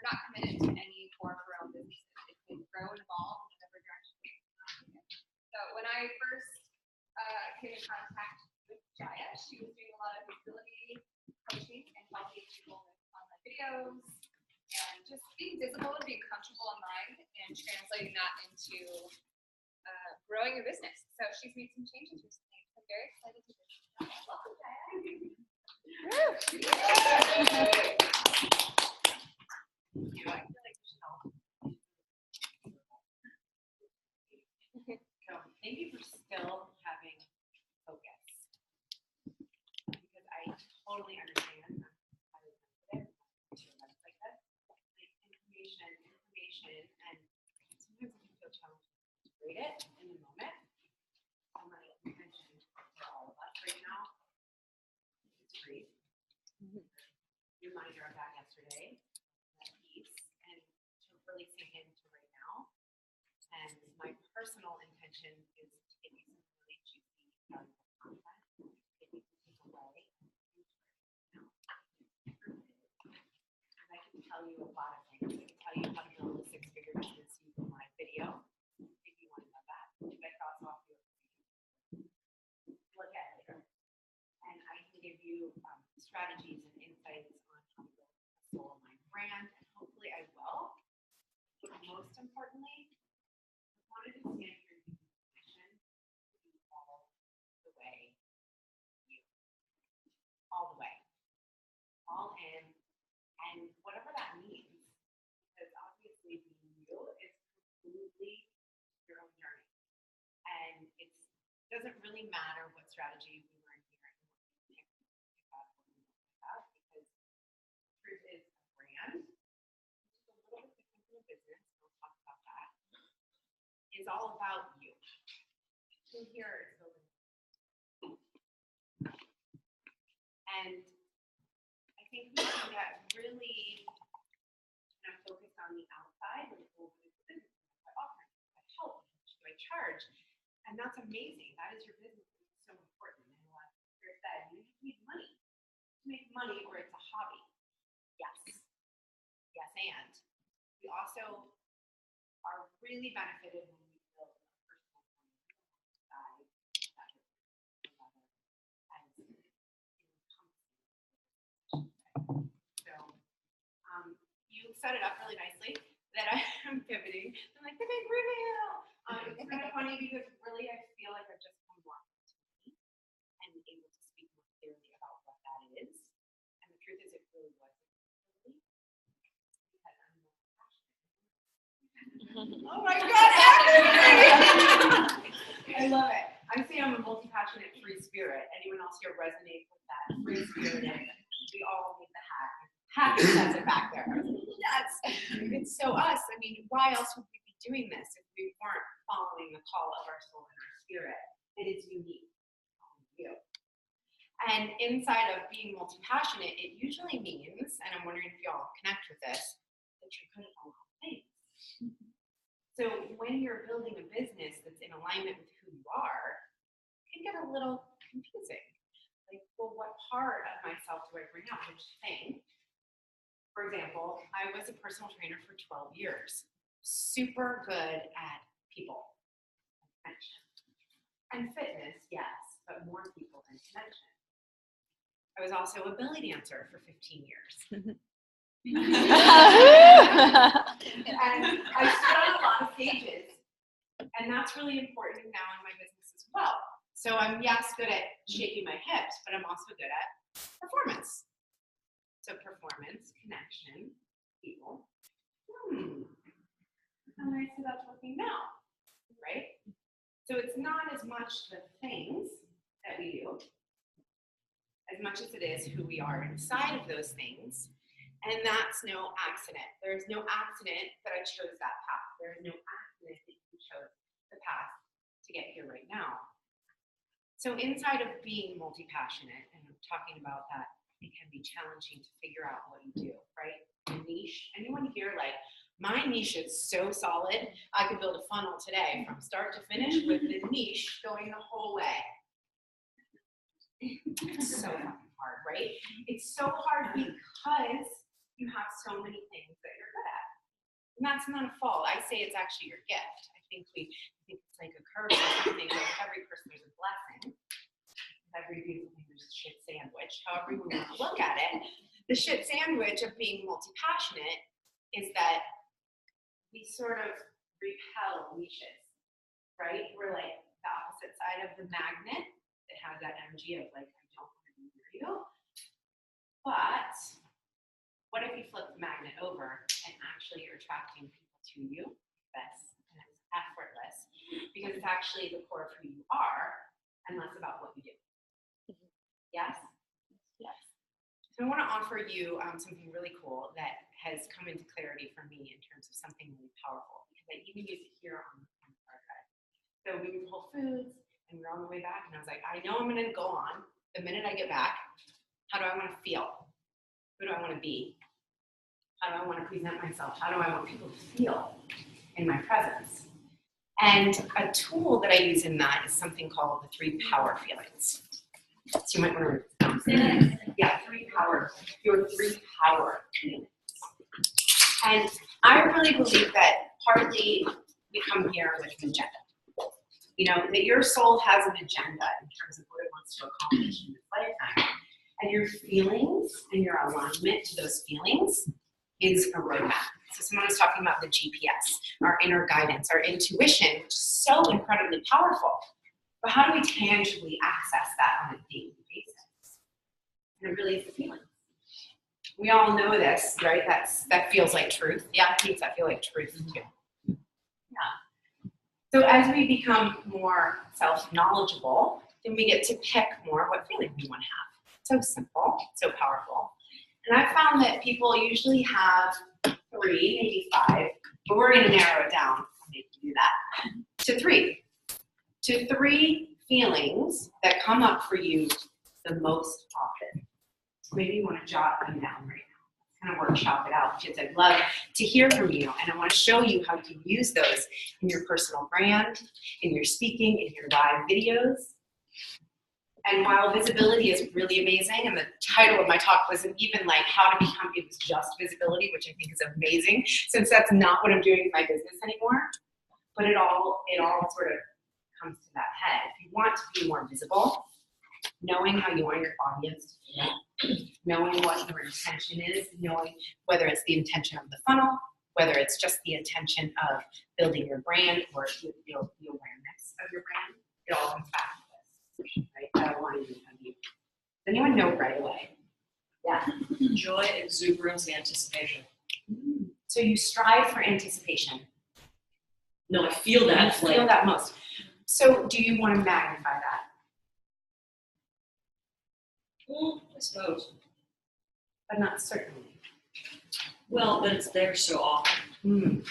not committed to any core for our own businesses. It can grow and evolve in whatever direction we want. So when I first came in contact with Jaya, she was doing a lot of visibility coaching and helping people with online videos and just being visible and being comfortable online and translating that into growing your business. So she's made some changes recently. I'm very excited to do this. Welcome, Jaya. Thank you for still having focus, because I totally understand how to put it like this. Like information, and sometimes it can feel challenging to read it in the moment. So my intention for all of us right now is breathe. Reminder of that yesterday, that piece, and to really sink into right now. And my personal intention is to give you some really juicy, valuable content, get you to take away and I can tell you a lot of things. I can tell you how to build a six-figure business using my video, if you want to know that. If I cross off your look at later. And I can give you strategies and insights on how to build a soul line brand, and hopefully I will. But most importantly, I wanted to stand here and give you permission to be all the way you. All the way. All in. And whatever that means, because obviously being you is completely your own journey. And it doesn't really matter what strategy we learn here and what we pick up, because the truth is a brand, which is a little bit different than a business, we'll talk about that, is all about you. So here is building. And I think we can get really focused on the outside and well, what is the business? What do I offer? Do I help? Do I charge? And that's amazing. That is your business. It's so important. And like Chris said, you need money to make money, or it's a hobby. Yes. Yes, and we also are really benefited when we build a personal brand side you set it up really nicely that I'm pivoting. I'm like, the big reveal. It's kind of funny because really I feel like I've just come along to me and able to speak more clearly about what that is. And the truth is, it really wasn't clearly because I'm more passionate. Oh my God, I love it. I say I'm a multi-passionate free spirit. Anyone else here resonate with that? Free spirited. We all need the hat. Happy says it back there. Yes, it's so us. I mean, why else would we be doing this if we weren't following the call of our soul and our spirit? It is unique to you. And inside of being multi-passionate, it usually means, and I'm wondering if y'all connect with this, that you're good at a lot of things. So when you're building a business that's in alignment with who you are, it can get a little confusing. Like, well, what part of myself do I bring out? Which thing? For example, I was a personal trainer for 12 years. Super good at people and connection. And fitness, yes, but more people than connection. I was also a belly dancer for 15 years. And I stood on a lot of stages. And that's really important now in my business as well. So I'm, yes, good at shaking my hips, but I'm also good at performance. So performance, connection, people. How nice is that looking now, right? So it's not as much the things that we do, as much as it is who we are inside of those things. And that's no accident. There's no accident that I chose that path. There is no accident that you chose the path to get here right now. So inside of being multi-passionate, and I'm talking about that, it can be challenging to figure out what you do, right? The niche. Anyone here, like, my niche is so solid, I could build a funnel today from start to finish with the niche going the whole way. It's so fucking hard, right? It's so hard because you have so many things that you're good And that's not a fault. I say it's actually your gift. I think it's like a curse or something. Like every person there's a blessing. Every beautiful thing there's a shit sandwich. However you want to look at it, the shit sandwich of being multi-passionate is that we sort of repel niches, right? We're like the opposite side of the magnet that has that energy of like, I don't want to be near you. But what if you flip the magnet over and actually you're attracting people to you? That's and it's effortless because it's actually the core of who you are and less about what you do. Yes? Yes. So I want to offer you something really cool that has come into clarity for me in terms of something really powerful because I even use it here on the car ride. So we were at Whole Foods and we were on the way back and I was like, I know I'm going to go on the minute I get back. How do I want to feel? Who do I want to be? How do I want to present myself? How do I want people to feel in my presence? And a tool that I use in that is something called the 3 power feelings. So you might want to yeah, 3 power, your 3 power feelings. And I really believe that partly we come here with an agenda. You know, that your soul has an agenda in terms of what it wants to accomplish in this lifetime. And your feelings and your alignment to those feelings is a roadmap. So someone was talking about the GPS, our inner guidance, our intuition, which is so incredibly powerful. But how do we tangibly access that on a daily basis? And it really is the feeling. We all know this, right? That feels like truth. Yeah, things that feel like truth too. Yeah. So as we become more self-knowledgeable, then we get to pick more what feeling we want to have. So simple, so powerful. And I found that people usually have 3, maybe 5, but we're going to narrow it down. I'll make you do that. To 3. To 3 feelings that come up for you the most often. Maybe you want to jot them down right now. Kind of workshop it out because I'd love to hear from you. And I want to show you how you can use those in your personal brand, in your speaking, in your live videos. And while visibility is really amazing, and the title of my talk wasn't even like how to become, it was just visibility, which I think is amazing, since that's not what I'm doing in my business anymore. But it all sort of comes to that head. If you want to be more visible, knowing how you want your audience to feel, knowing what your intention is, knowing whether it's the intention of the funnel, whether it's just the intention of building your brand or the awareness of your brand, it all comes back to this, right? I don't want to even tell you. Does anyone know right away? Yeah. Joy, exuberance, and anticipation. So you strive for anticipation. No, I feel that. You feel that most. So do you want to magnify that? Well, I suppose. But not certainly. Well, but it's there so often.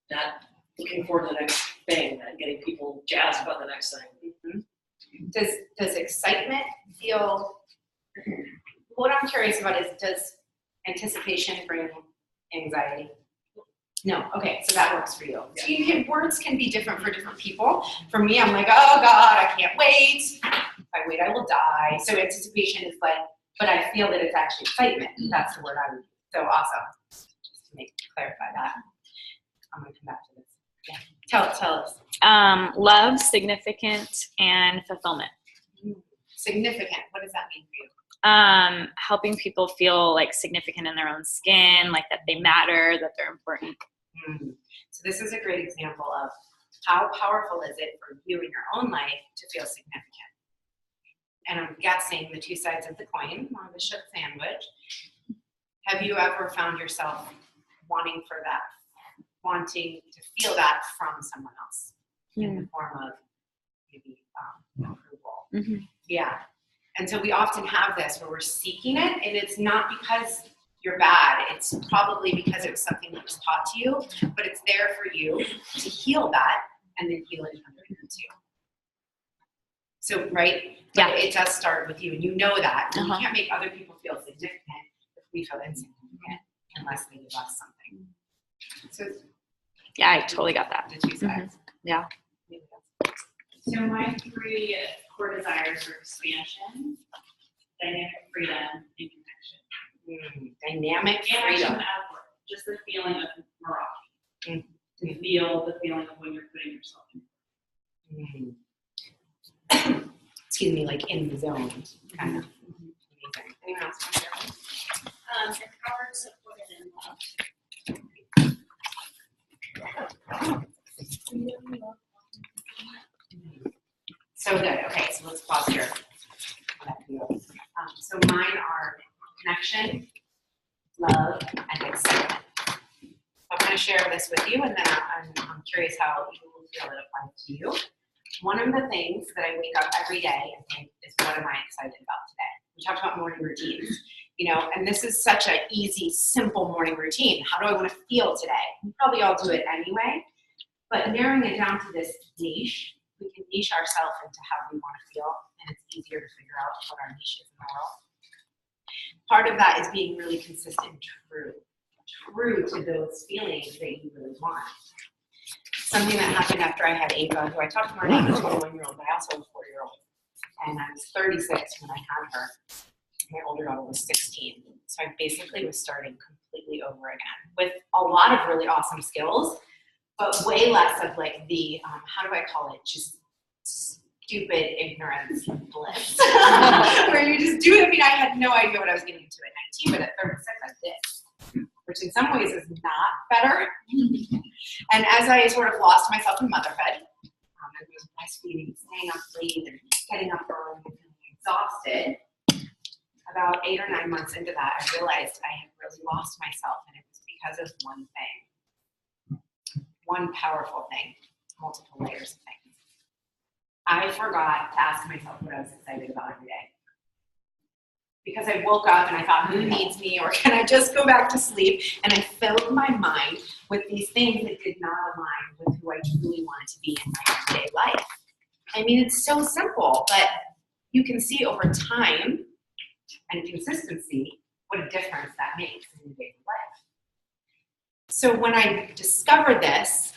That looking forward to the next thing, that getting people jazzed about the next thing. Mm-hmm. Does excitement feel? What I'm curious about is, does anticipation bring anxiety? No. Okay, so that works for you. Yeah. See, words can be different for different people. For me, I'm like, oh God, I can't wait. If I wait, I will die. So anticipation is like, but I feel that it's actually excitement. That's the word I would use. So awesome. Just to clarify that. I'm gonna come back to this. Yeah. Tell us. Love, significant, and fulfillment. Significant. What does that mean for you? Helping people feel like significant in their own skin, like that they matter, that they're important. So this is a great example of how powerful is it for you in your own life to feel significant. And I'm guessing the 2 sides of the coin, or the ship sandwich. Have you ever found yourself wanting to feel that from someone else in the form of maybe approval? Mm-hmm. Yeah. And so we often have this where we're seeking it, and it's not because you're bad. It's probably because it was something that was taught to you, but it's there for you to heal that and then heal it underneath you. So, right? Yeah. It does start with you, and you know that. And Uh-huh. you can't make other people feel significant if we feel insignificant unless they give us something. So, Yeah, I totally got that. the 2 sides. Yeah. So my 3 core desires are expansion, dynamic freedom, and connection. Dynamic And action freedom. outward. Just the feeling of like in the zone, kind of. Amazing. Anyone else want to share? Empowered, supported, and loved. So good. Okay, so let's pause here. So mine are connection, love, and excitement. I'm going to share this with you, and then I'm curious how you will feel it applies to you. One of the things that I wake up every day and think is, what am I excited about today? We talked about morning routines, and this is such an easy, simple morning routine. How do I want to feel today? We probably all do it anyway, but narrowing it down to this niche, we can niche ourselves into how we want to feel, and it's easier to figure out what our niche is in the world. Part of that is being really consistent and true to those feelings that you really want. Something that happened after I had Ava, who I talked to her name was 21-year-old, but I also was 4-year-old. And I was 36 when I had her. My older daughter was 16. So I basically was starting completely over again with a lot of really awesome skills, but way less of like the, how do I call it, just stupid ignorance bliss. Where you just do it. I mean, I had no idea what I was getting into at 19, but at 36 I did, which in some ways is not better. And as I sort of lost myself in motherhood, I was breastfeeding, staying up late, and getting up early and feeling exhausted. About 8 or 9 months into that, I realized I had really lost myself, and it was because of one thing. One powerful thing, multiple layers of things. I forgot to ask myself what I was excited about every day. Because I woke up and I thought, who needs me, or can I just go back to sleep? And I filled my mind with these things that did not align with who I truly wanted to be in my everyday life. I mean, it's so simple, but you can see over time and consistency what a difference that makes in your daily life. So when I discovered this,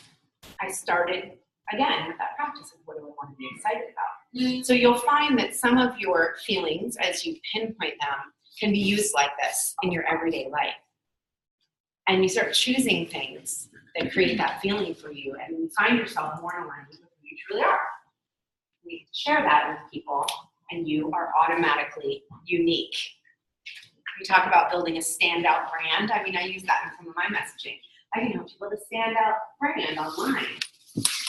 I started again with that practice of what do I want to be excited about. So you'll find that some of your feelings, as you pinpoint them, can be used like this in your everyday life. And you start choosing things that create that feeling for you, and you find yourself more in alignment with who you truly are. You share that with people, and you are automatically unique. We talk about building a standout brand. I mean, I use that in some of my messaging. I can help you build a standout brand online.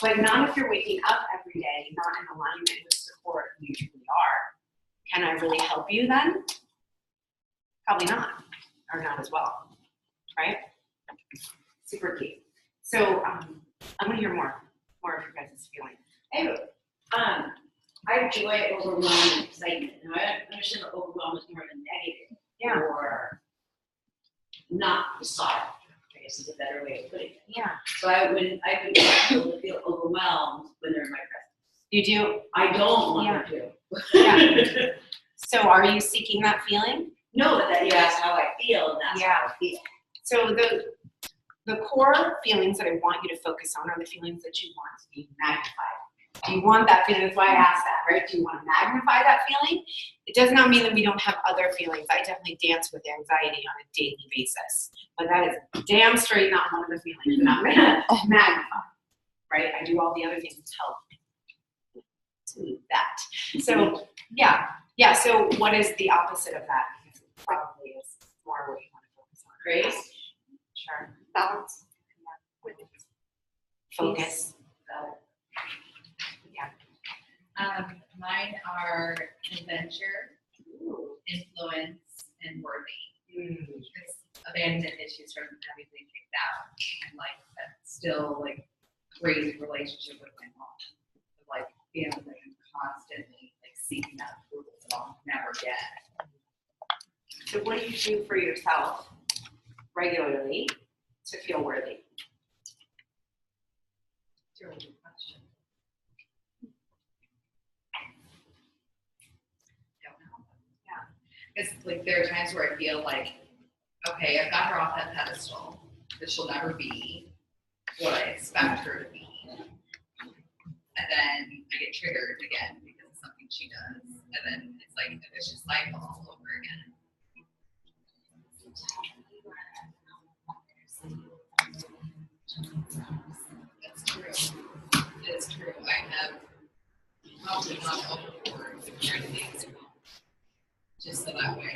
But not if you're waking up every day, not in alignment with the core of who you truly are. Can I really help you then? Probably not, or not as well, right? Super key. So I'm gonna hear more of your guys' feelings. I enjoy overwhelm and excitement. Now I understand that overwhelm is more of a negative, or not the soft, I guess is a better way of putting it. Yeah. So I would people to feel overwhelmed when they're in my presence. You do? I don't want them to. Yeah. So are you seeking that feeling? No, but that you asked how I feel, and that's how I feel. So the core feelings that I want you to focus on are the feelings that you want to be magnified. Do you want that feeling? That's why I asked that, right? Do you want to magnify that feeling? It does not mean that we don't have other feelings. I definitely dance with anxiety on a daily basis. But that is damn straight not one of the feelings that I'm going to magnify, right? I do all the other things to help to that. So, yeah. So what is the opposite of that? Because it probably is more what you want to focus on. Grace? Sure. Balance. Focus. Mine are adventure, influence, and worthy. Because abandonment issues from having been kicked out, and like that still like great relationship with my mom. Like being like constantly like seeking out approval that I'll never get. So what do you do for yourself regularly to feel worthy? It's a really good question. Don't know. Yeah. Because like there are times where I feel like, okay, I've got her off that pedestal, but she'll never be what I expect her to be. And then I get triggered again because of something she does. And then it's like a vicious cycle all over again. That's true. It is true. I have probably not overboard with parenting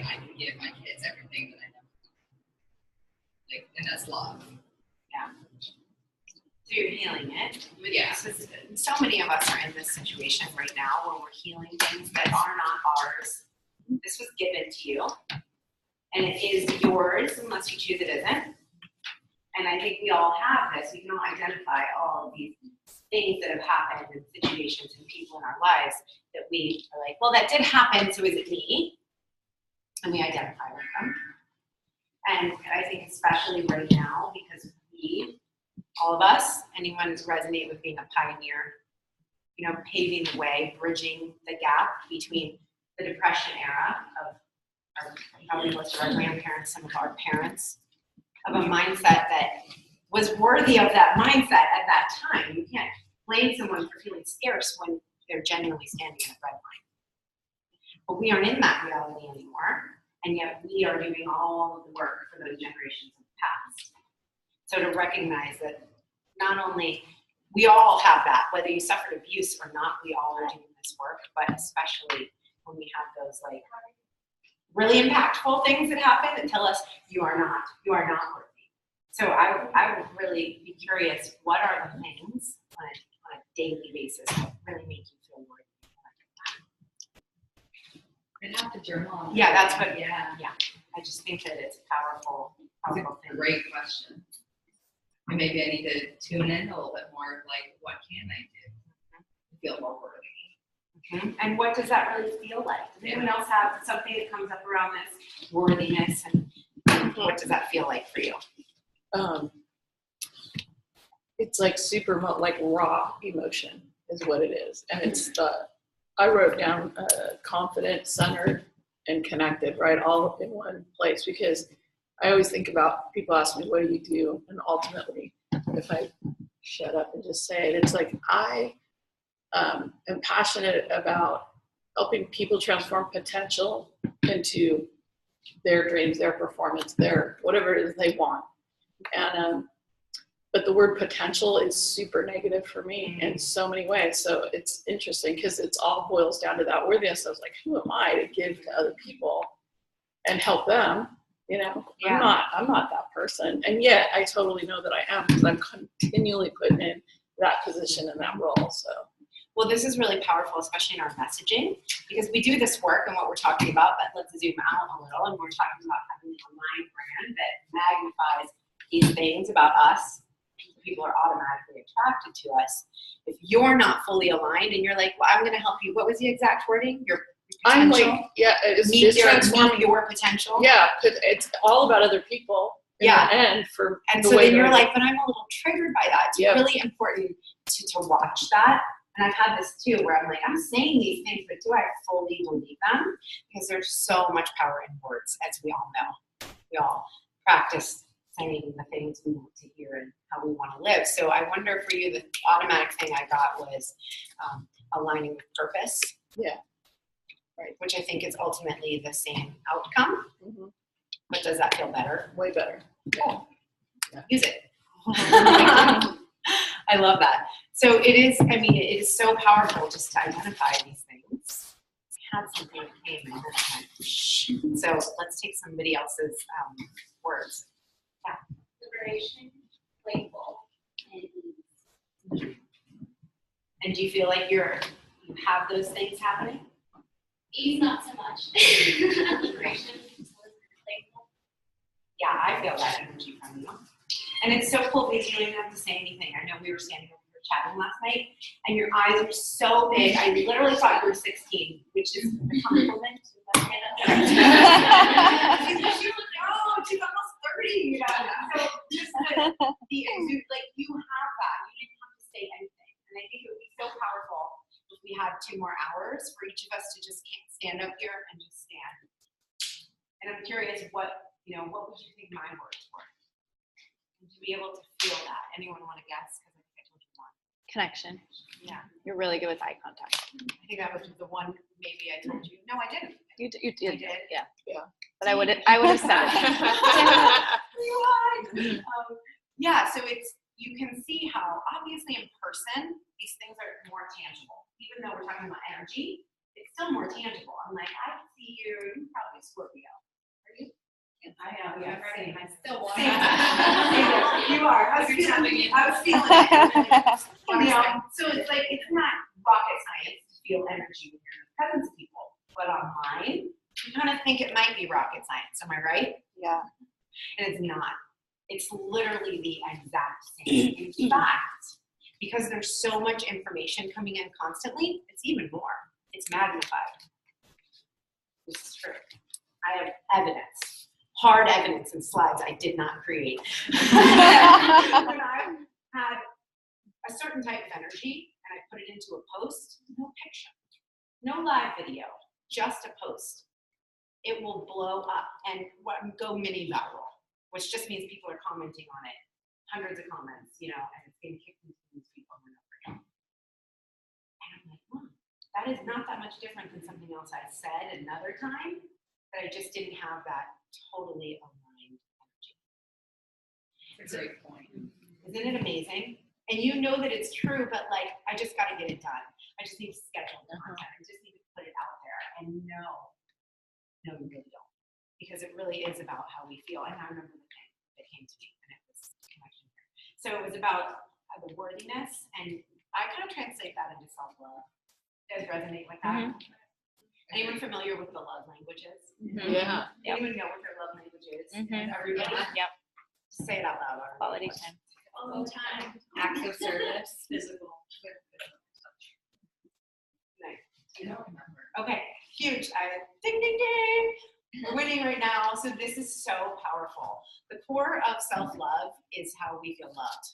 I can give my kids everything that I know. Like, and that's love. So you're healing it. Yeah. So many of us are in this situation right now where we're healing things that are not ours. This was given to you, and it is yours unless you choose it isn't. And I think we all have this. We can all identify all of these things that have happened and situations and people in our lives that we are like, well, that did happen, so is it me? And we identify with them. And I think especially right now, because we, all of us, anyone who's resonate with being a pioneer, you know, paving the way, bridging the gap between the Depression era of probably most of our grandparents, some of our parents, of a mindset that was worthy of that mindset at that time. You can't blame someone for feeling scarce when they're genuinely standing in a red line. But we aren't in that reality anymore, and yet we are doing all of the work for those generations of the past. So to recognize that not only we all have that, whether you suffered abuse or not, we all are doing this work, but especially when we have those like really impactful things that happen that tell us you are not worthy. So I would really be curious, what are the things on a daily basis that really make you feel worthy? And have to journal on Yeah, that's what, yeah. I just think that it's a powerful It's thing. a great question. And maybe I need to tune in a little bit more of like, what can I do to feel more worthy? And what does that really feel like? Does anyone else have something that comes up around this worthiness, and what does that feel like for you? It's like super like raw emotion is what it is, and it's I wrote down confident, centered, and connected, right, all up in one place, because I always think about, people ask me, what do you do? And ultimately, if I shut up and just say it, it's like I am passionate about helping people transform potential into their dreams, their performance, their whatever it is they want. And but the word potential is super negative for me in so many ways. So it's interesting because it's all boils down to that worthiness. I was like, who am I to give to other people and help them? You know, Yeah. I'm not that person. And yet I totally know that I am, because I'm continually put in that position and that role. So. Well, this is really powerful, especially in our messaging, because we do this work and what we're talking about, but let's zoom out a little, and we're talking about having an aligned brand that magnifies these things about us. People are automatically attracted to us. If you're not fully aligned and you're like, well, I'm going to help you. What was the exact wording? Your I'm potential? like, yeah, it's Meet transforming. your potential. Yeah, because it's all about other people. Yeah. And for And the so way then that you're I- like, but I'm a little triggered by that. It's Yeah. really important to watch that. And I've had this too, where I'm like, I'm saying these things, but do I fully believe them? Because there's so much power in words, as we all know. We all practice saying the things we want to hear and how we want to live. So I wonder for you, the automatic thing I got was aligning with purpose. Yeah. Right. Which I think is ultimately the same outcome. Mm-hmm. But does that feel better? Way better. Yeah. Yeah. Use it. I love that. So it is, I mean, it is so powerful just to identify these things. I had something that came and then I went, so let's take somebody else's words. Liberation, playful, and ease. And do you feel like you have those things happening? Ease, not so much. Liberation, playful. Yeah, I feel that energy from you. And it's so cool because you don't even have to say anything. I know we were standing over here chatting last night, and your eyes are so big. I literally thought you were 16, which is a compliment. Yeah. She's almost 30. So just the exude, like you have that. You didn't have to say anything. And I think it would be so powerful if we had 2 more hours for each of us to just stand up here and just stand. And I'm curious what would you think my words were? And to be able to feel that. Anyone want to guess? Because I think I told you one. Connection. Yeah. You're really good with eye contact. I think that was the one maybe I told you. No, I didn't. You I did. did. Yeah. Yeah. But I would have said it. Yeah, so you can see how obviously in person these things are more tangible. Even though we're talking about energy, it's it's still more tangible. I'm like, I can see you, you're probably a Scorpio. Are you? I am, Yeah, ready. same. I still want Same. that. You are. I was You're tapping feeling, into I was it. feeling it. You know, so it's like, it's not rocket science to feel energy when you're in the presence of people. But on mine, you kind of think it might be rocket science. Am I right? Yeah. And it's not. It's literally the exact same. In fact, because there's so much information coming in constantly, it's even more. It's magnified. This is true. I have evidence, hard evidence and slides I did not create. When I had a certain type of energy and I put it into a post, no picture, no live video, just a post, it will blow up and go mini viral, which just means people are commenting on it, hundreds of comments, you know, and it's getting kicked into these people over and over again. And I'm like, that is not that much different than something else I said another time, that I just didn't have that totally aligned energy. It's a great point. Isn't it amazing? And you know that it's true, but like, I just got to get it done. I just need to schedule the content. I just need to put it out there. And no, you really don't. Because it really is about how we feel. And I remember the thing that came to me, and it was connection here. So it was about the worthiness, and I kind of translate that into self-love. You guys resonate with that? Anyone familiar with the love languages? Yeah. Anyone know what their love language is? Mhm. Everybody? Yep. Say it out loud. Quality time. All the time. Acts of service. Physical. Nice. I don't remember. Okay, huge. Ding, ding, ding. We're winning right now. So this is so powerful. The core of self-love is how we feel loved.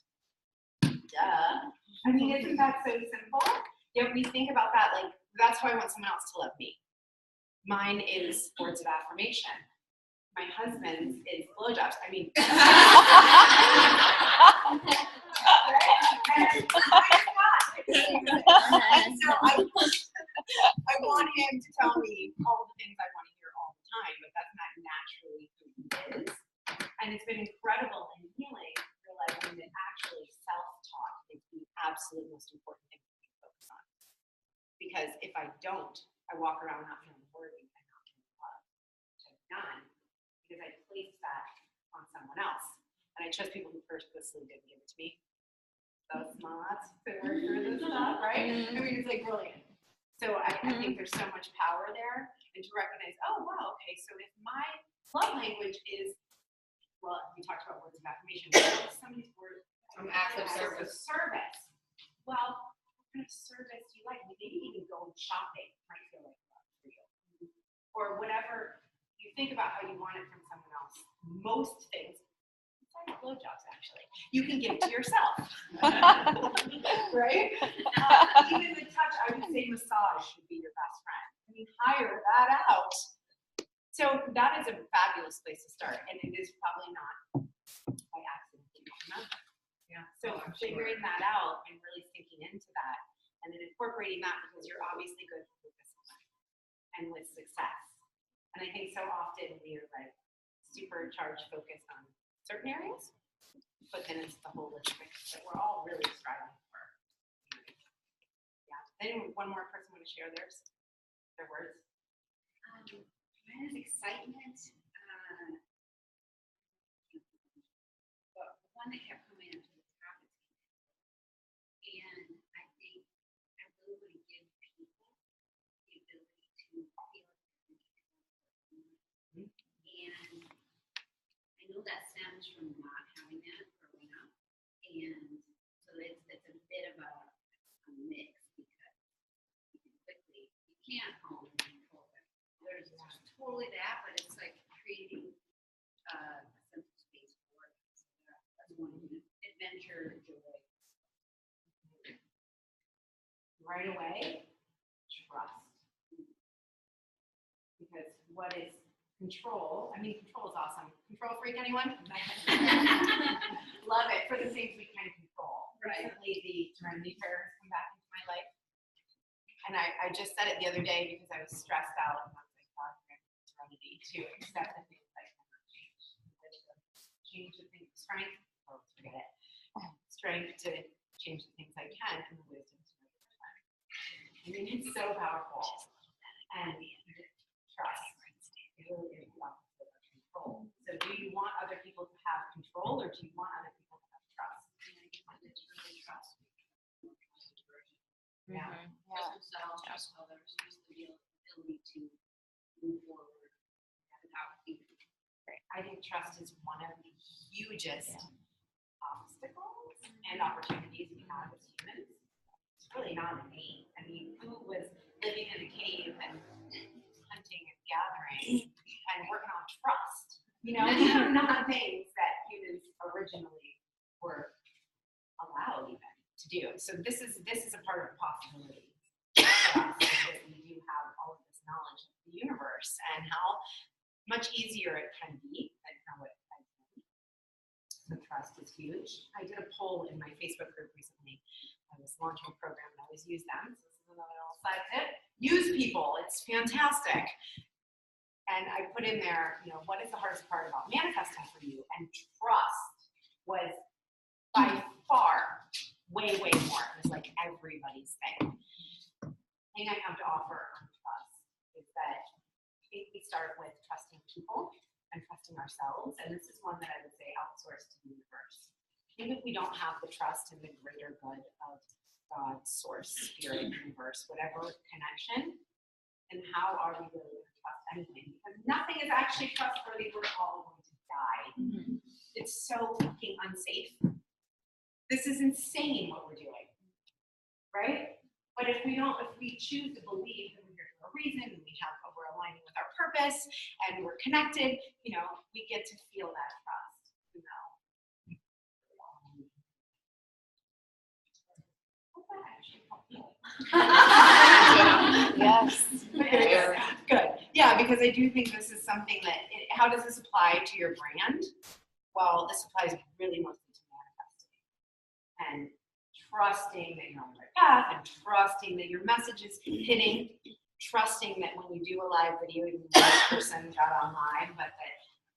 Duh. I mean, isn't that so simple? Yet we think about that like, that's how I want someone else to love me. Mine is words of affirmation. My husband's is blowjobs. I mean, and so I want him to tell me all the things I want to hear all the time, but that's not naturally who he is. And it's been incredible in healing, realizing that actually self-talk is the absolute most important thing to focus on. Because if I don't, I walk around not feeling worthy and not feeling loved, which I've done because I placed that on someone else. And I chose people who purposely didn't give it to me. So smart to work through this stuff, right? I mean, it's like brilliant. So I think there's so much power there, and to recognize, oh wow, okay, so if my love language is, well, we talked about words of affirmation, what is somebody's word? Acts of service. Service. Well, what kind of service do you like? Maybe even going shopping might feel like love for you, or whatever you think about how you want it from someone else. Most things. Blowjobs, actually. You can give it to yourself. Right? Even the touch, I would say massage should be your best friend. I mean, hire that out. So that is a fabulous place to start. And it is probably not by accident. Yeah. So figuring that out and really sinking into that and then incorporating that because you're obviously good with discipline and with success. And I think so often we are like supercharged focused on certain areas, but then it's the holistic that we're all really striving for. Yeah. Then one more person want to share their words. Mine is excitement. But one that kept coming up to the top is and I think I really want to give people the ability to feel it. And I know that stems from not having that growing up. And so it's a bit of a mix because you can quickly, you can't hone and control it. There's totally that, but it's like creating a sense of space for it. So that's one of the adventure, joy. Right away, trust. Because what is control? I mean, control is awesome. Control freak, anyone? Love it for the things we can control. Right. Recently, the Serenity Prayer has come back into my life. And I just said it the other day because I was stressed out and I was like, God, grant me serenity to accept the things I cannot change. Change the things, strength, oh, forget it. Strength to change the things I can and the wisdom to make it. I mean, it's so powerful. And trust really is the opposite of control. So do you want other people to have control, or do you want other people to have trust? It's really trust. Yeah. Trust themselves, trust others, trust the ability to move forward without fear. I think trust is one of the hugest obstacles and opportunities we have as humans. It's really not innate. I mean, who was living in a cave and hunting and gathering and working on trust? You know, these are not things that humans originally were allowed even to do. So this is a part of the possibility for us, that we do have all of this knowledge of the universe and how much easier it can be than how it has been. So trust is huge. I did a poll in my Facebook group recently. I was launching a program and I always use them. So this is another little side tip. Use people. It's fantastic. And I put in there, you know, what is the hardest part about manifesting for you? And trust was by far way more. It was like everybody's thing. The thing I have to offer on trust is that I think we start with trusting people and trusting ourselves. And this is one that I would say outsource to the universe. Even if we don't have the trust in the greater good of God, source, spirit, universe, whatever connection, then how are we really going to trust anything? Because nothing is actually trustworthy. We're all going to die. Mm-hmm. It's so fucking unsafe. This is insane what we're doing, right? But if we choose to believe that we're here for a reason, and we're aligning with our purpose, and we're connected, you know, we get to feel that trust, you know. Hope that actually helped you. Yes. Good. Yeah, because I do think this is something that, how does this apply to your brand? Well, this applies really mostly to manifesting. And trusting that you're on the right path, and trusting that your message is hitting, trusting that when you do a live video, even though that person got on live, but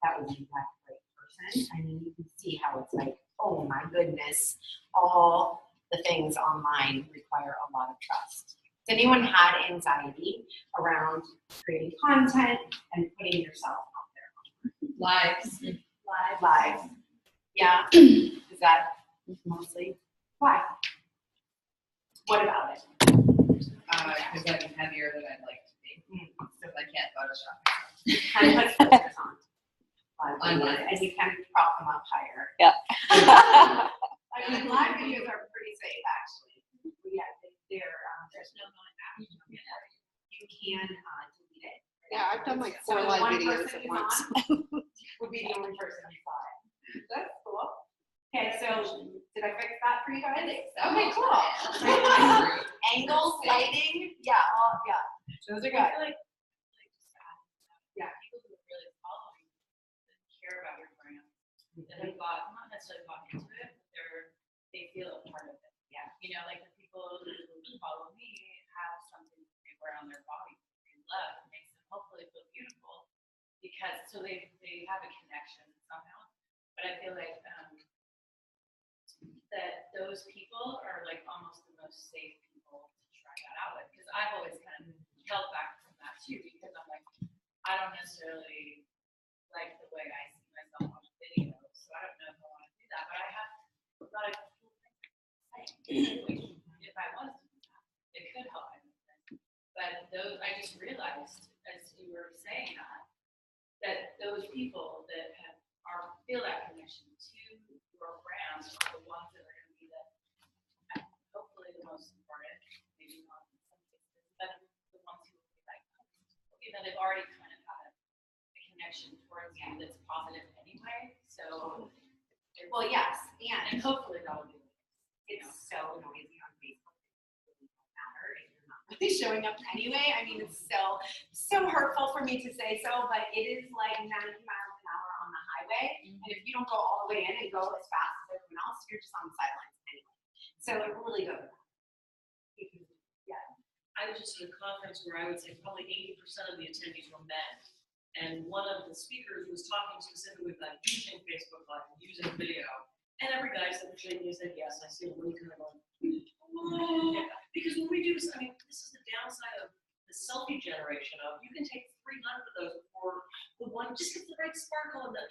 that would be that great person. I mean, you can see how it's like, oh my goodness, all the things online require a lot of trust. Has anyone had anxiety around creating content and putting yourself out there? Lives. Live. Yeah. Is that mostly? Why? What about it? Because I'm heavier than I'd like to be. Because I can't Photoshop. Kind of put filters on. On live. And you can prop them up higher. Yeah. I mean, live videos are pretty safe, actually. Yeah, there's no going back. You can delete it. Yeah, I've done like So 4 the live one videos person at who's once. on would be the only person who saw it. That's cool. Okay, so did I fix that for you guys? I think so. Okay, cool. Angles, lighting, yeah, those are good. Yeah. People who are really following that care about your brand, that have not necessarily bought into it, but they feel a part of it. Yeah. You know, like the people who follow me have something they wear on their body they love. It makes them hopefully feel beautiful because so they have a connection somehow. But I feel like that those people are like almost the most safe people to try that out with, because I've always kind of held back from that too, because I'm like, I don't necessarily like the way I see myself on the video, so I don't know if I want to do that, but I have a lot of cool things. If I was to do that, it could help anything. But those, I just realized as you were saying that those people that feel that connection to your brand are the ones that are going to be hopefully the most important, maybe not in some cases, but the ones who will be like, you know, they've already kind of had a connection towards you that's positive anyway. So, Well, yes, and hopefully that will be. it's so noisy on Facebook. It really doesn't matter if you're not really showing up anyway. I mean, it's so hurtful for me to say so, but it is like 90 miles an hour on the highway. And if you don't go all the way in and go as fast as everyone else, you're just on the sidelines anyway. So it really doesn't matter. Yeah. I was just at a conference where I would say probably 80% of the attendees were men. And one of the speakers was talking specifically about using Facebook Live, using video. And every guy said, he said yes. I see a really kind of going, oh. Because when we do this, I mean, this is the downside of the selfie generation of, you can take 300 of those before the one just gets the right sparkle and the,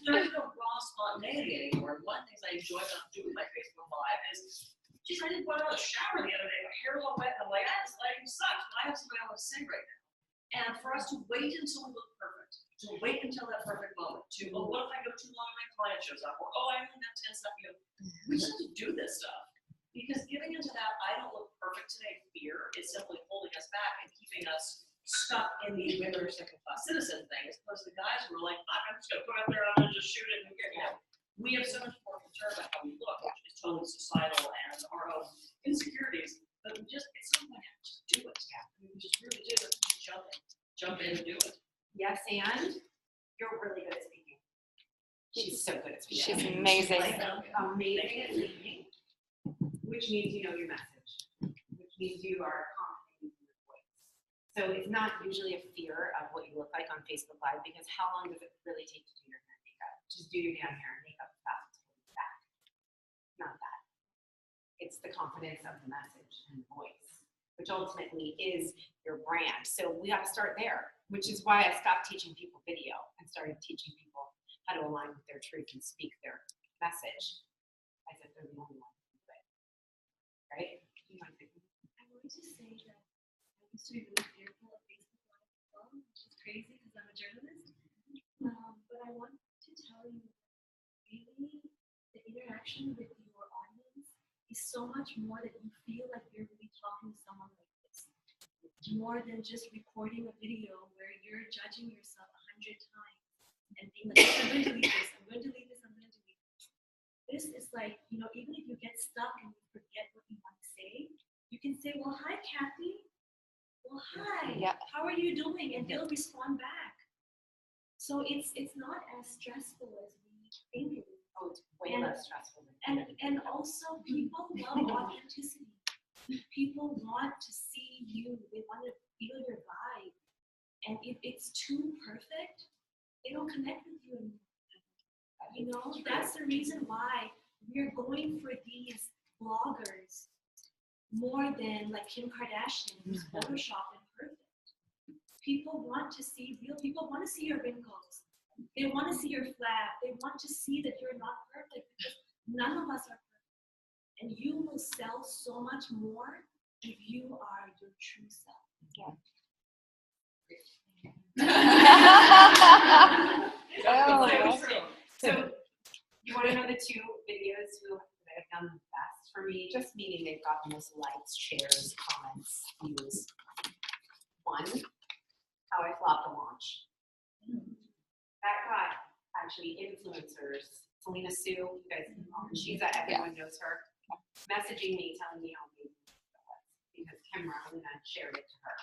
there's no raw spontaneity anymore. One of the things I enjoy about doing my Facebook Live is, geez, I didn't go out of the shower the other day, my hair was all wet, and I'm like, this lighting sucks, but I have somebody I want to sing right now. And for us to wait until we look perfect, to wait until that perfect moment, to, oh, what if I go too long and my client shows up, or, oh, I only have 10 stuff, we just have to do this stuff. Because giving into that, I don't look perfect today fear is simply holding us back and keeping us stuck in the women are second-class citizen thing, as opposed to the guys who are like, I'm just gonna put it out there, I'm gonna just shoot it, and we have so much more concern about how we look, which is totally societal and our own insecurities. But we just, at some point, have to just do it. Yeah. We just really do. Just jump in and do it. Yes, and you're really good at speaking. She's so good at speaking. She's amazing. Like, amazing at speaking, which means you know your message, which means you are confident in your voice. So it's not usually a fear of what you look like on Facebook Live, because how long does it really take to do your hair and makeup? Just do your damn hair and makeup fast and back. Not that. It's the confidence of the message and voice, which ultimately is your brand. So we got to start there, which is why I stopped teaching people video and started teaching people how to align with their truth and speak their message. I said they're the only one who can do it. Right? You want to say something? I wanted to say that I used to be really fearful of Facebook Live as well, which is crazy because I'm a journalist. But I want to tell you, really, the interaction with your audience is so much more that you feel like you're really talking to someone like this. More than just recording a video where you're judging yourself 100 times and being like, I'm going to delete this, I'm going to delete this, I'm going to delete this. This is like, even if you get stuck and you forget what you want to say, you can say, well, hi, Kathy. Well, hi. Yeah. How are you doing? And they'll respond back. So it's not as stressful as we think it is. Oh, it's way less stressful. And also, people love authenticity. People want to see you. They want to feel your vibe. And if it's too perfect, they don't connect with you anymore. That's the reason why we're going for these bloggers more than like Kim Kardashian, who's Photoshop and perfect. People want to see real. People want to see your wrinkles. They want to see your flab. They want to see that you're not perfect, because none of us are perfect. And you will sell so much more if you are your true self. So you want to know the two videos that have done the best for me? Just meaning they've got the most likes, shares, comments, views. One, how I flopped a launch. That got actually influencers. Selena Sue, you guys, she's everyone knows her, messaging me, telling me how amazing it was because Kim Rowland shared it to her.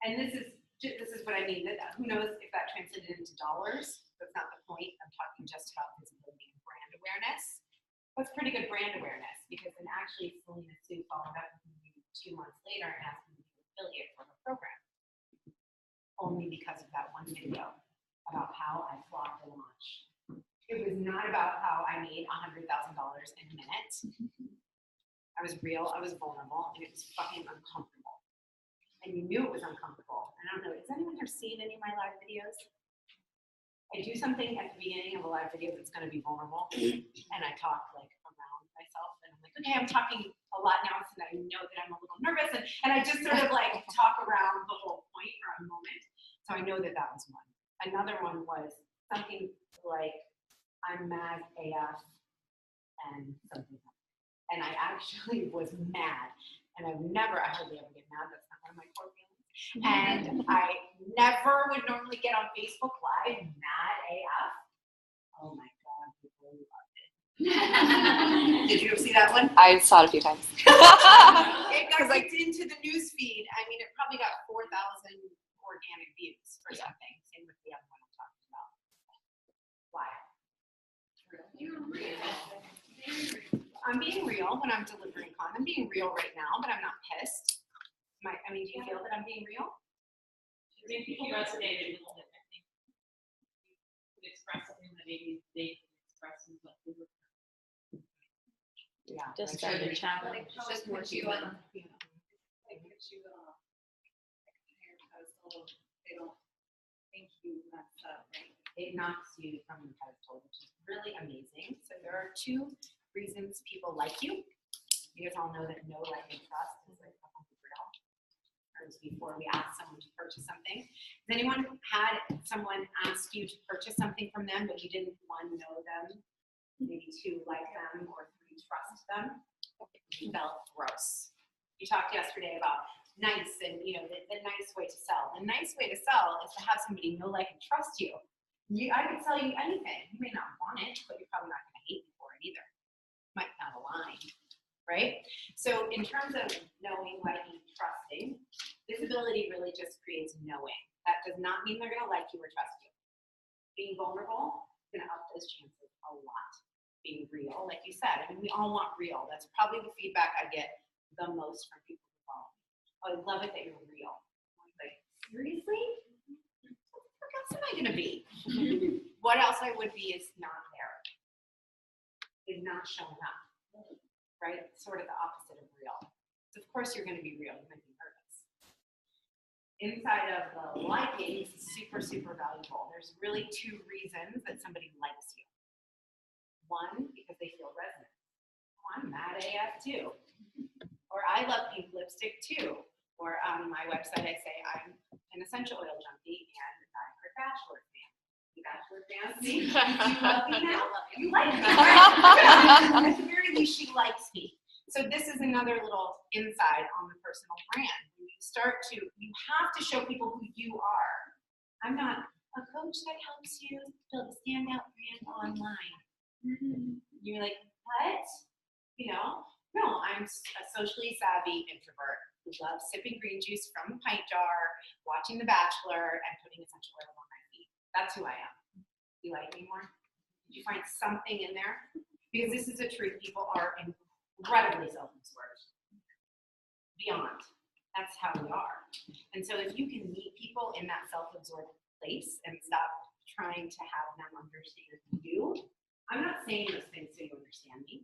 And this is what I mean. Who knows if that translated into dollars? That's not the point. I'm talking just about visibility and brand awareness. That's pretty good brand awareness, because then actually Selena Sue followed up with me 2 months later and asked me to be an affiliate for her program. Only because of that one video about how I flopped a launch. It was not about how I made $100,000 in a minute. I was real, I was vulnerable, and it was fucking uncomfortable. And you knew it was uncomfortable. And I don't know, has anyone here seen any of my live videos? I do something at the beginning of a live video that's going to be vulnerable, and I talk like around myself, and I'm like, okay, I'm talking a lot now, so I know that I'm a little nervous, and I just sort of like talk around the whole point for a moment. So I know that that was one. Another one was something like, I'm mad AF and something else. And I actually was mad, and I hardly ever get mad. That's not one of my core feelings. And I never would normally get on Facebook Live mad AF. Oh my God, people really loved it. Did you see that one? I saw it a few times. It got kicked into the news feed. I mean, it probably got 4,000 organic views or something. Same with the other one I'm talking about. Why? I'm being real when I'm delivering content. I'm being real right now, but I'm not pissed. Do you feel that I'm being real? I mean, people resonated with it. I think you could express something that maybe they could express in what they were. Yeah. Just started chatting. It's just more human. Like put you on like a higher pedestal, they don't think you messed up, right? It knocks you from the pedestal, which is really amazing. So there are 2 reasons people like you. You guys all know that know, like, and trust is like the holy grail. Or before we ask someone to purchase something. Has anyone had someone ask you to purchase something from them, but you didn't, 1, know them, maybe 2, like them, or 3, trust them? It felt gross. You talked yesterday about nice and, you know, the nice way to sell. The nice way to sell is to have somebody know, like, and trust you. I could sell you anything. You may not want it, but you're probably not going to hate me for it either. Might not align, right? So in terms of knowing, liking, trusting, visibility really just creates knowing. That does not mean they're going to like you or trust you. Being vulnerable is going to up those chances a lot. Being real, like you said, I mean, we all want real. That's probably the feedback I get the most from people who follow me. Oh, I love it that you're real. I'm like, seriously? What else am I going to be? What else I would be is not there. Is not showing up, right? Sort of the opposite of real. So of course you're going to be real. You're going to be nervous. Inside of the liking is super, super valuable. There's really 2 reasons that somebody likes you. 1, because they feel resonant. Oh, I'm mad AF too. Or I love pink lipstick too. Or on my website I say I'm an essential oil junkie and I'm a Bachelor fan. You Bachelor fans? See? Do you love me now? You like me, right? At the very least, she likes me. So this is another little insight on the personal brand. When you have to show people who you are. I'm not a coach that helps you build a standout brand online. You're like, what? You know? No, I'm a socially savvy introvert who loves sipping green juice from a pint jar, watching The Bachelor, and putting essential oil on my feet. That's who I am. You like me more? Did you find something in there? Because this is the truth. People are incredibly self-absorbed. Beyond. That's how we are. And so if you can meet people in that self-absorbed place and stop trying to have them understand you, I'm not saying those things so you understand me.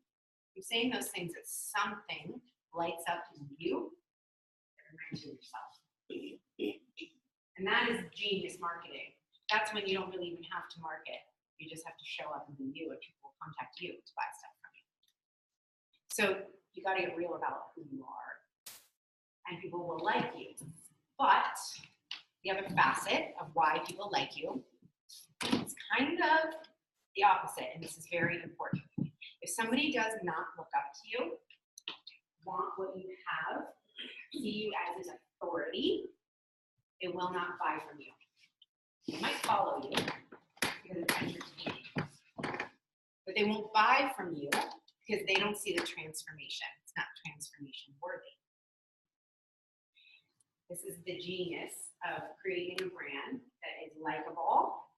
I'm saying those things that something lights up in you that reminds you of yourself. And that is genius marketing. That's when you don't really even have to market. You just have to show up and be you, and people will contact you to buy stuff from you. So you got to get real about who you are, and people will like you. But the other facet of why people like you is kind of the opposite, and this is very important. If somebody does not look up to you, want what you have, see you as an authority, it will not buy from you. It might follow you because it's entertaining, but they won't buy from you because they don't see the transformation. It's not transformation worthy. This is the genius of creating a brand that is likable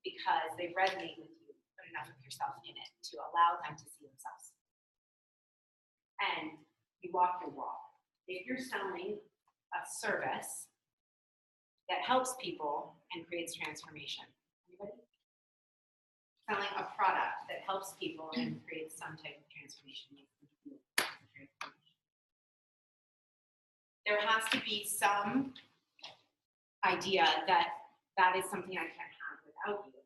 because they resonate with you, put enough of yourself in it to allow them to see themselves. And you walk your walk. If you're selling a service that helps people and creates transformation, anybody? Selling a product that helps people and creates some type of transformation. There has to be some idea that that is something I can't have without you.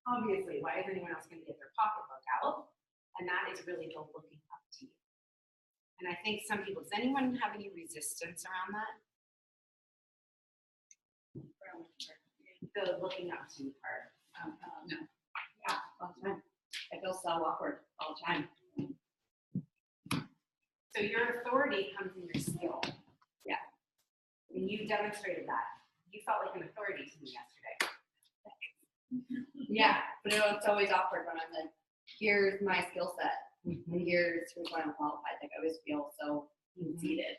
Obviously, why is anyone else going to get their pocketbook out? And that is really the looking up to you. And I think some people, does anyone have any resistance around that? The looking up to you part. No. Yeah, all the time. I feel so awkward all the time. So your authority comes in your skill. Yeah. And you demonstrated that. You felt like an authority to me yesterday. Yeah, but it's always awkward when I'm like, here's my skill set. And here's why I'm qualified. Like I always feel so conceited.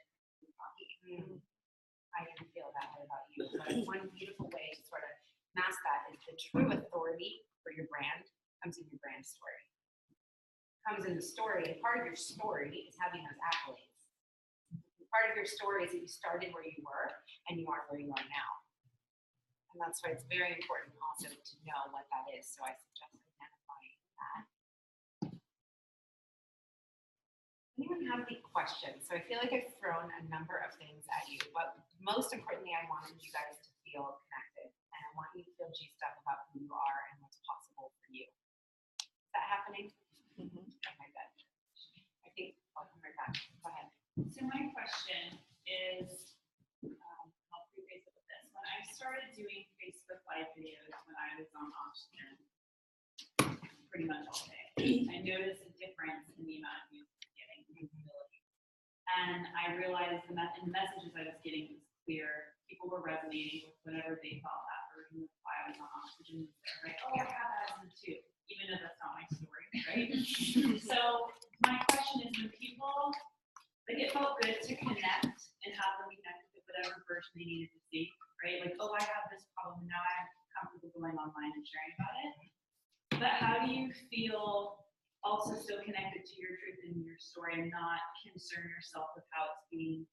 I can feel that way about you. But one beautiful way to sort of mask that is the true authority for your brand comes in your brand story. Comes in the story, and part of your story is having those accolades. Part of your story is that you started where you were and you are where you are now. And that's why it's very important also to know what that is. So I suggest identifying that. Anyone anyone have any questions? So I feel like I've thrown a number of things at you, but most importantly, I wanted you guys to feel connected, and I want you to feel juiced up about who you are and what's possible for you. Is that happening? Mhm. Okay, good. I think I'll come right back. Go ahead. So my question is, I'll preface it with this. When I started doing Facebook Live videos when I was on oxygen, pretty much all day, I noticed a difference in the amount of views I was getting, visibility. And I realized the messages I was getting was clear. People were resonating with whatever they thought that version of why I was on oxygen was there, right? Oh, I have asthma too, even though that's not my story, right? So my question is, when people, like, it felt good to connect and have them connect with whatever version they needed to see, right? Like, oh, I have this problem, now I'm comfortable going online and sharing about it. But how do you feel also still connected to your truth and your story and not concern yourself with how it's being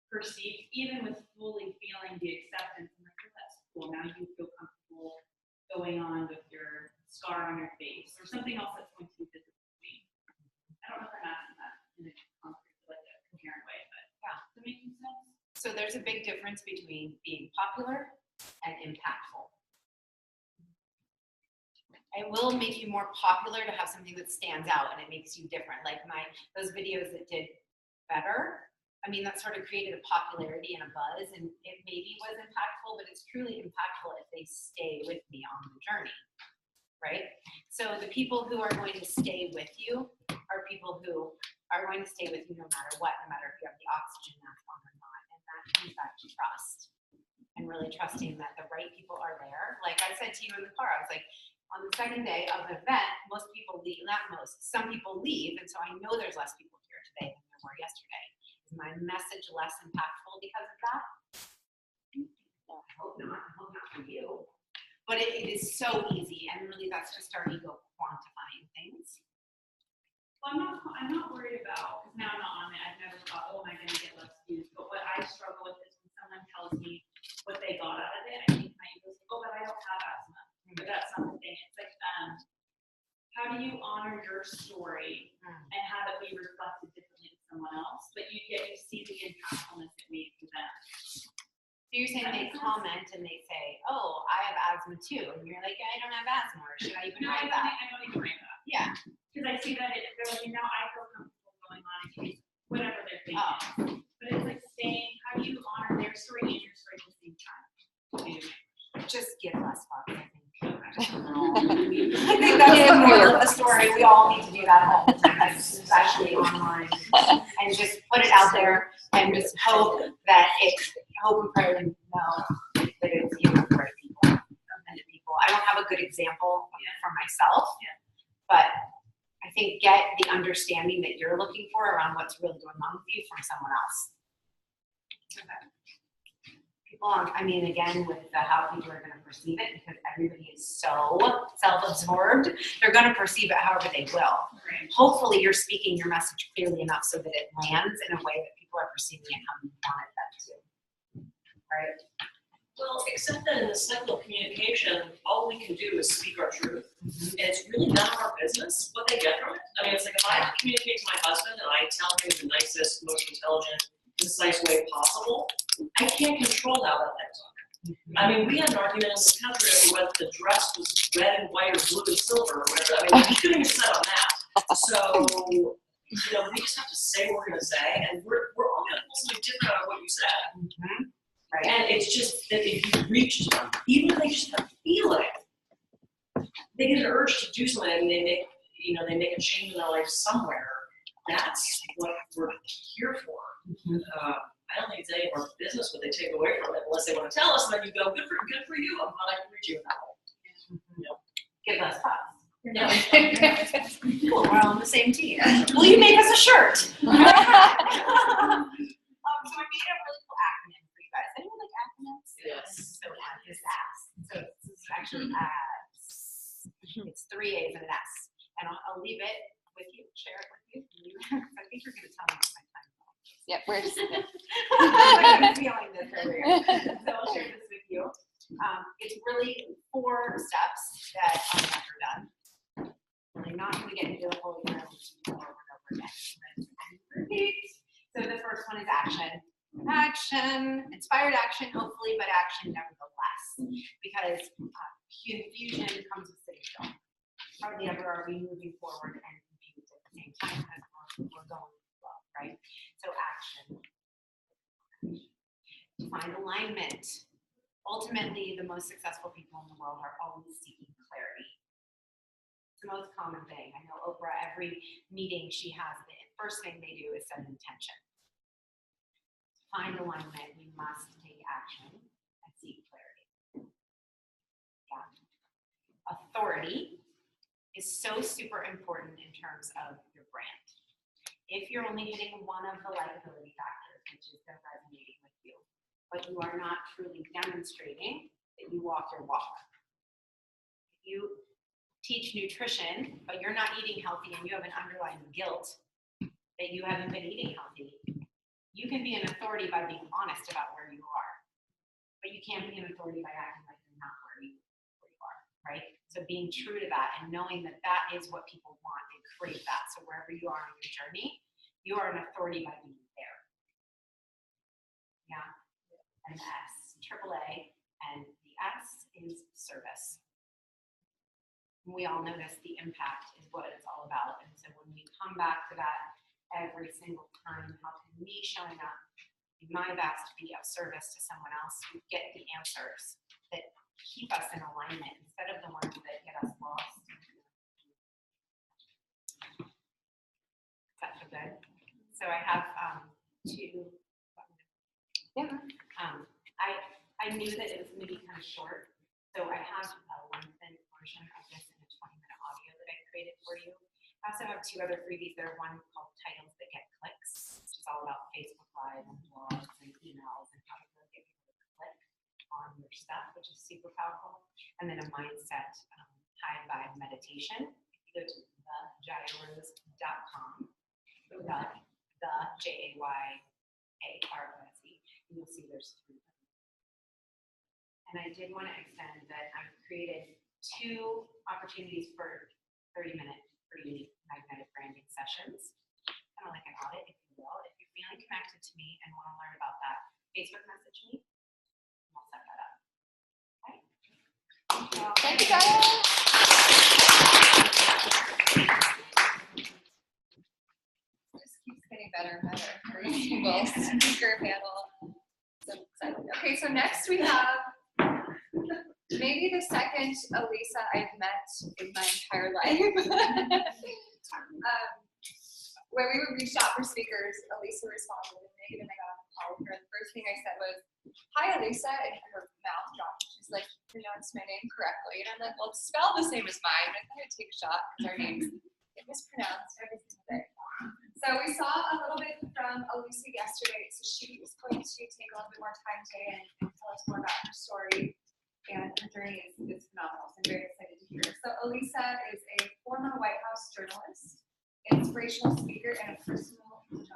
perceived, even with fully feeling the acceptance and like, oh, that's cool, now you feel comfortable going on with your scar on your face or something else that's going to be visible to me. I don't know if I'm asking that in a concrete, like a coherent way, but yeah, does that make sense? So there's a big difference between being popular and impactful. It will make you more popular to have something that stands out and it makes you different. Like those videos that did better, I mean, that sort of created a popularity and a buzz, and it maybe was impactful, but it's truly impactful if they stay with me on the journey, right? So the people who are going to stay with you are people who are going to stay with you no matter what, no matter if you have the oxygen mask on or not, and that comes back to trust and really trusting that the right people are there. Like I said to you in the car, I was like, on the second day of the event, most people leave, not most, some people leave, and so I know there's less people here today than there were yesterday. Is my message less impactful because of that? I hope not. I hope not for you. But it is so easy, and really that's just our ego quantifying things. Well, I'm not worried about, because now I'm not on it, I've never thought, oh, am I going to get less views? But what I struggle with is when someone tells me what they got out of it, I think my ego's like, oh, but I don't have asthma. But that's not the thing. It's like, how do you honor your story and have it be reflected differently to someone else, but you see the impactfulness it made for them? So you're saying they comment and they say, oh, I have asthma too. And you're like, I don't have asthma, or should I even write that? I don't even write that. Yeah. Because I see that they're like, now I feel comfortable going on in case whatever they're thinking. But it's like saying, how do you honor their story and your story at the same time? Just give less fuck, I think. I think that's the moral of the story. We all need to do that all the time, especially online. And just put it out there and just hope that hope and pray and know that it's you with the right people and the people. I don't have a good example for myself, but I think get the understanding that you're looking for around what's really going on with you from someone else. Okay. People, I mean, again, with how people are going to perceive it, because everybody is so self-absorbed, they're going to perceive it however they will. Right. Hopefully, you're speaking your message clearly enough so that it lands in a way that people are perceiving it how you wanted them to. Right? Well, except that in the cycle of communication, all we can do is speak our truth. And it's really none of our business what they get from it. I mean, it's like if I communicate to my husband and I tell him the nicest, most intelligent, concise way possible, I can't control how that thing's on. I mean, we had an argument in this country over whether the dress was red and white or blue and silver or whatever. I mean, we couldn't even set on that. So, you know, we just have to say what we're going to say, and we're all going to pull something different out of what you said. Right. And it's just that if you reach them, even if they just have a feeling, they get an urge to do something, and they make a change in their life somewhere. That's what we're here for. I don't think it's any of our business what they take away from it, unless they want to tell us, and then you go, good for you. I'm glad I can reach you now. Give us thoughts. Yeah. Cool, we're all on the same team. Will you make us a shirt? So I made a really cool acronym for you guys. Anyone like acronyms? Yes. So ASS is ass. So this is actually ass. It's 3 A's and an S. And I'll leave it with you, share it with you. I think you're going to tell me my time. Yep, we're just I was feeling this earlier. So I'll share this with you. It's really 4 steps that are never done. Really not going to get into the whole over and over again. I'm action, inspired action, hopefully, but action nevertheless. Because confusion comes with sitting still. Hardly ever are we moving forward and confused at the same time as we're going slow, right? So action. Find alignment. Ultimately, the most successful people in the world are always seeking clarity. It's the most common thing. I know Oprah, every meeting she has, the first thing they do is set an intention. To find alignment, we must take action and seek clarity. Yeah. Authority is so super important in terms of your brand. If you're only hitting one of the likability factors, which is they're resonating with you, but you are not truly demonstrating that you walk your walk. If you teach nutrition, but you're not eating healthy and you have an underlying guilt that you haven't been eating healthy, you can be an authority by being honest about where you are. But you can't be an authority by acting like you're not where you are, right? So being true to that and knowing that that is what people want and crave that. So wherever you are on your journey, you are an authority by being there. Yeah. And the S, AAA, and the S is service. We all notice the impact is what it's all about. And so when we come back to that every single time, how can me showing up in my best be of service to someone else, we get the answers that keep us in alignment instead of the ones that get us lost. Does that feel good? So I have two. Yeah. I knew that it was going to be kind of short, so I have a lengthened version of this in a 20-minute audio that I created for you. I also have two other freebies. There's one called Titles That Get Clicks, which is all about Facebook Live and blogs and emails and how to really get people to click on your stuff, which is super powerful. And then a mindset high vibe meditation. If you go to thejayarose.com, the JAYAROSE, you'll see there's 3 of them. And I did want to extend that I've created 2 opportunities for 30-minute free magnetic branding sessions, kind of like an audit, if you will. If you're feeling connected to me and want to learn about that, Facebook message me, and I'll set that up. Okay? Thank you, Jaya. Just keeps getting better and better. Every single speaker panel. So excited. Okay, so next we have maybe the second Elisa I've met in my entire life. When we were reached out for speakers, Elisa responded, and Megan and I got on the call with her. The first thing I said was, "Hi, Elisa," and her mouth dropped. She's like, "Pronounce my name correctly." And I'm like, "Well, it's spelled the same as mine." I thought I'd take a shot because our names get mispronounced every single day. So we saw a little bit from Elisa yesterday. So she is going to take a little bit more time today and tell us more about her story. And her journey is phenomenal. So I'm very excited to hear. So Elisa is a former White House journalist, inspirational speaker, and a personal development